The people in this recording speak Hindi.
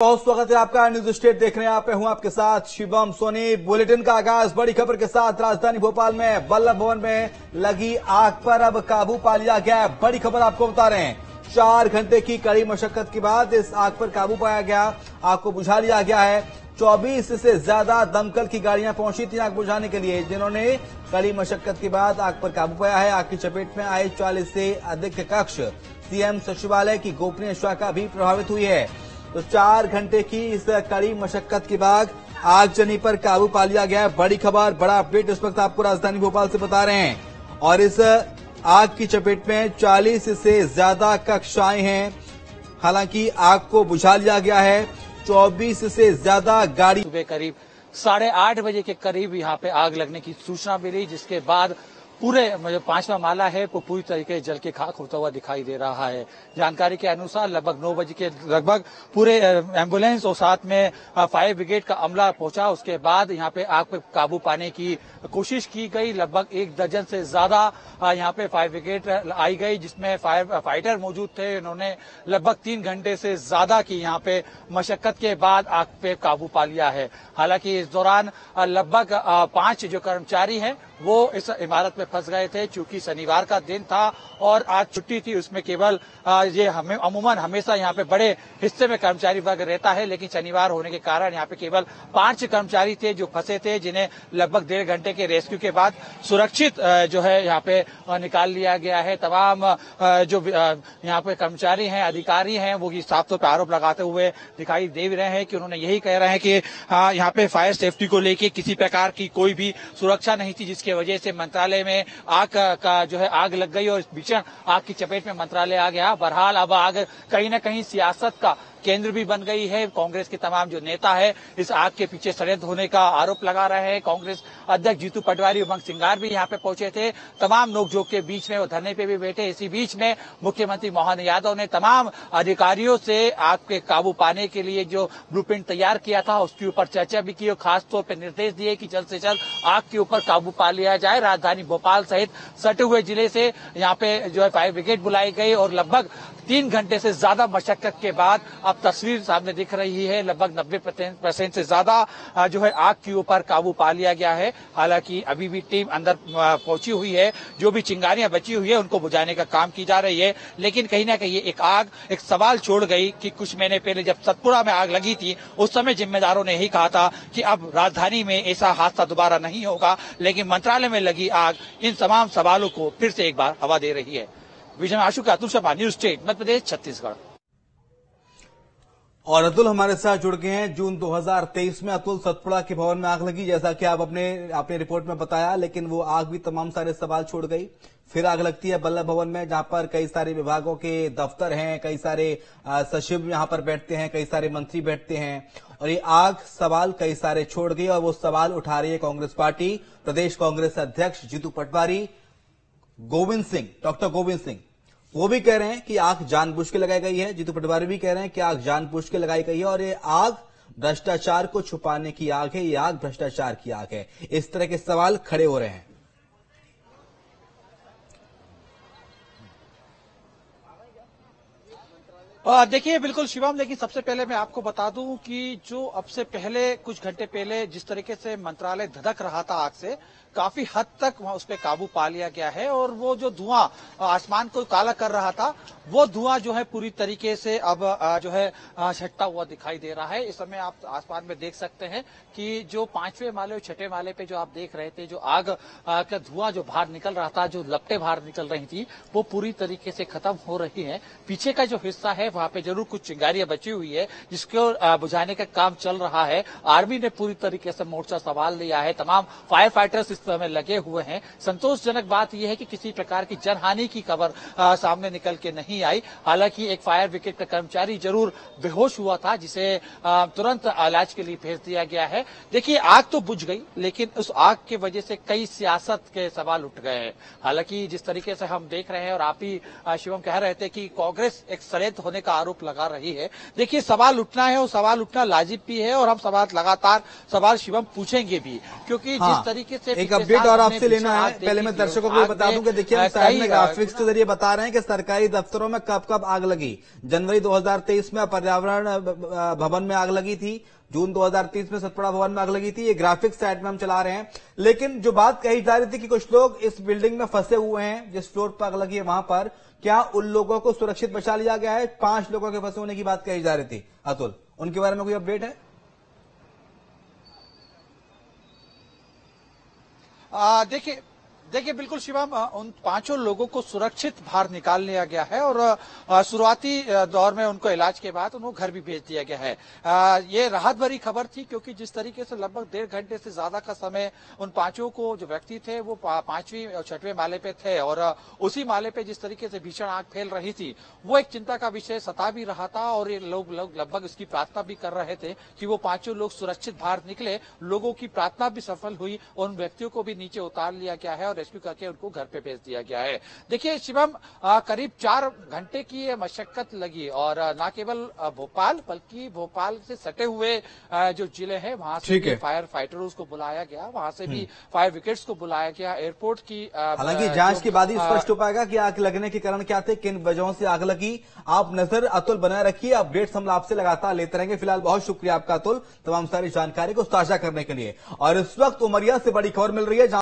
बहुत स्वागत है आपका। न्यूज स्टेट देखने आप हूं आपके साथ शिवम सोनी। बुलेटिन का आगाज बड़ी खबर के साथ। राजधानी भोपाल में वल्लभ भवन में लगी आग पर अब काबू पा लिया गया है। बड़ी खबर आपको बता रहे हैं। 4 घंटे की कड़ी मशक्कत के बाद इस आग पर काबू पाया गया। आग को बुझा लिया गया है। 24 से ज्यादा दमकल की गाड़ियां पहुंची थी आग बुझाने के लिए, जिन्होंने कड़ी मशक्कत के बाद आग पर काबू पाया है। आग की चपेट में आए 40 से अधिक कक्ष। सीएम सचिवालय की गोपनीय शाखा भी प्रभावित हुई है। तो 4 घंटे की इस कड़ी मशक्कत के बाद आगजनी पर काबू पा लिया गया है। बड़ी खबर, बड़ा अपडेट इस वक्त आपको राजधानी भोपाल से बता रहे हैं। और इस आग की चपेट में 40 से ज्यादा कक्ष आए हैं। हालांकि आग को बुझा लिया गया है। 24 से ज्यादा गाड़ी। सुबह करीब 8:30 बजे के करीब यहाँ पे आग लगने की सूचना मिली, जिसके बाद पूरे जो 5वां माला है वो पूरी तरीके से जल के खाक होता हुआ दिखाई दे रहा है। जानकारी के अनुसार लगभग 9 बजे के लगभग पूरे एम्बुलेंस और साथ में फायर ब्रिगेड का अमला पहुंचा। उसके बाद यहाँ पे आग पे काबू पाने की कोशिश की गई। लगभग 1 दर्जन से ज्यादा यहाँ पे फायर ब्रिगेड आई गई, जिसमें फायर फाइटर मौजूद थे। इन्होंने लगभग 3 घंटे से ज्यादा की यहाँ पे मशक्कत के बाद आग पे काबू पा लिया है। हालांकि इस दौरान लगभग 5 जो कर्मचारी हैं वो इस इमारत में फंस गए थे। चूंकि शनिवार का दिन था और आज छुट्टी थी, उसमें केवल ये अमूमन हमेशा यहाँ पे बड़े हिस्से में कर्मचारी वर्ग रहता है, लेकिन शनिवार होने के कारण यहाँ पे केवल 5 कर्मचारी थे जो फंसे थे, जिन्हें लगभग 1.5 घंटे के रेस्क्यू के बाद सुरक्षित जो है यहाँ पे निकाल लिया गया है। तमाम जो यहाँ पे कर्मचारी हैं, अधिकारी हैं, वो साफ तौर पर आरोप लगाते हुए दिखाई दे रहे हैं कि उन्होंने यही कह रहे हैं कि यहाँ पे फायर सेफ्टी को लेकर किसी प्रकार की कोई भी सुरक्षा नहीं थी, जिसकी वजह से मंत्रालय में आग का जो है आग लग गई और भीषण आग की चपेट में मंत्रालय आ गया। बहरहाल अब आग कहीं न कहीं सियासत का केंद्र भी बन गई है। कांग्रेस के तमाम जो नेता है इस आग के पीछे षड्यंत्र होने का आरोप लगा रहे हैं। कांग्रेस अध्यक्ष जीतू पटवारी, उमंग सिंगार भी यहाँ पे पहुंचे थे। तमाम नोकझोंक के बीच में वो धरने पे भी बैठे। इसी बीच में मुख्यमंत्री मोहन यादव ने तमाम अधिकारियों से आग के काबू पाने के लिए जो ब्लूप्रिंट तैयार किया था उसके ऊपर चर्चा भी की और खासतौर पर निर्देश दिए कि जल्द से जल्द आग के ऊपर काबू पा लिया जाए। राजधानी भोपाल सहित सटे हुए जिले से यहाँ पे जो है फायर ब्रिगेड बुलाई गई और लगभग 3 घंटे से ज्यादा मशक्कत के बाद अब तस्वीर सामने दिख रही है। लगभग 90% से ज्यादा जो है आग के ऊपर काबू पा लिया गया है। हालांकि अभी भी टीम अंदर पहुंची हुई है। जो भी चिंगारियां बची हुई है उनको बुझाने का काम की जा रही है। लेकिन कहीं ना कहीं एक आग एक सवाल छोड़ गई कि कुछ महीने पहले जब सतपुड़ा में आग लगी थी उस समय जिम्मेदारों ने यही कहा था कि अब राजधानी में ऐसा हादसा दोबारा नहीं होगा, लेकिन मंत्रालय में लगी आग इन तमाम सवालों को फिर से एक बार हवा दे रही है। विजय आशु का अतुल शर्मा, न्यूज स्टेट, मध्य प्रदेश, छत्तीसगढ़। और अतुल हमारे साथ जुड़ गए हैं। जून 2023 में अतुल सतपुड़ा के भवन में आग लगी, जैसा कि आप अपने रिपोर्ट में बताया, लेकिन वो आग भी तमाम सारे सवाल छोड़ गई। फिर आग लगती है वल्लभ भवन में, जहां पर कई सारे विभागों के दफ्तर हैं, कई सारे सचिव यहां पर बैठते हैं, कई सारे मंत्री बैठते हैं। और ये आग सवाल कई सारे छोड़ गई और वो सवाल उठा रही है कांग्रेस पार्टी। प्रदेश कांग्रेस अध्यक्ष जीतू पटवारी, गोविंद सिंह, डॉक्टर गोविंद सिंह, वो भी कह रहे हैं कि आग जानबूझ के लगाई गई है। जीतू पटवारी भी कह रहे हैं कि आग जानबूझ के लगाई गई है और ये आग भ्रष्टाचार को छुपाने की आग है, ये आग भ्रष्टाचार की आग है। इस तरह के सवाल खड़े हो रहे हैं। देखिए बिल्कुल शिवम, लेकिन सबसे पहले मैं आपको बता दूं कि जो अब से पहले कुछ घंटे पहले जिस तरीके से मंत्रालय धधक रहा था आग से, काफी हद तक वहां उस पर काबू पा लिया गया है। और वो जो धुआं आसमान को काला कर रहा था, वो धुआं जो है पूरी तरीके से अब जो है छटता हुआ दिखाई दे रहा है। इस समय आप आसमान में देख सकते हैं कि जो 5वें माले और 6ठे माले पे जो आप देख रहे थे, जो आग का धुआं जो बाहर निकल रहा था, जो लपटें बाहर निकल रही थी, वो पूरी तरीके से खत्म हो रही है। पीछे का जो हिस्सा है वहां पे जरूर कुछ चिंगारियां बची हुई है, जिसको बुझाने का काम चल रहा है। आर्मी ने पूरी तरीके से मोर्चा संभाल लिया है। तमाम फायर फाइटर्स इस समय लगे हुए हैं। संतोषजनक बात यह है कि किसी प्रकार की जनहानि की खबर सामने निकल के नहीं आई। हालांकि एक फायर ब्रिगेड का कर्मचारी जरूर बेहोश हुआ था, जिसे तुरंत इलाज के लिए भेज दिया गया है। देखिए आग तो बुझ गई, लेकिन उस आग की वजह से कई सियासत के सवाल उठ गए हैं। हालांकि जिस तरीके से हम देख रहे हैं और आप ही शिवम कह रहे थे कि कांग्रेस एक षड्यंत्र होने का आरोप लगा रही है। देखिए, सवाल उठना है और सवाल उठना लाजिब भी है और हम सवाल शिवम पूछेंगे भी, क्योंकि हाँ, जिस तरीके से एक अपडेट और आपसे लेना है। पहले मैं दर्शकों को बता दूं कि देखिए, हम साइड में ग्राफिक्स के जरिए बता रहे हैं कि सरकारी दफ्तरों में कब कब आग लगी। जनवरी 2023 में पर्यावरण भवन में आग लगी थी, जून 2030 में सतपुड़ा भवन में आग लगी थी। ये ग्राफिक्स साइड में हम चला रहे हैं। लेकिन जो बात कही जा रही थी कि कुछ लोग इस बिल्डिंग में फंसे हुए हैं, जिस फ्लोर पर आग लगी है वहां पर, क्या उन लोगों को सुरक्षित बचा लिया गया है? 5 लोगों के फंसे होने की बात कही जा रही थी। अतुल, उनके बारे में कोई अपडेट है? देखिए बिल्कुल शिवम, उन 5 लोगों को सुरक्षित बाहर निकाल लिया गया है और शुरुआती दौर में उनको इलाज के बाद उनको घर भी भेज दिया गया है। ये राहत भरी खबर थी, क्योंकि जिस तरीके से लगभग 1.5 घंटे से ज्यादा का समय उन 5 को, जो व्यक्ति थे वो 5वीं और 6वें माले पे थे और उसी माले पे जिस तरीके से भीषण आग फैल रही थी, वो एक चिंता का विषय सता भी रहा था। और ये लोग लगभग इसकी प्रार्थना भी कर रहे थे कि वो 5 लोग सुरक्षित बाहर निकले। लोगों की प्रार्थना भी सफल हुई और उन व्यक्तियों को भी नीचे उतार लिया गया है और रेस्क्यू करके उनको घर पे भेज दिया गया है। देखिए शिवम, करीब 4 घंटे की ये मशक्कत लगी और न केवल भोपाल बल्कि भोपाल से सटे हुए जो जिले हैं वहां से भी फायर फाइटर्स को बुलाया गया, वहां से भी फायर ब्रिगेड्स को बुलाया गया। एयरपोर्ट की हालांकि जांच के बाद ही स्पष्ट हो पाएगा कि आग लगने के कारण क्या थे, किन वजहों से आग लगी। आप नजर अतुल बनाए रखिए, अपडेट्स हम आपसे लगातार लेते रहेंगे। फिलहाल बहुत शुक्रिया आपका अतुल, तमाम सारी जानकारी को साझा करने के लिए। और इस वक्त उमरिया से बड़ी खबर मिल रही है।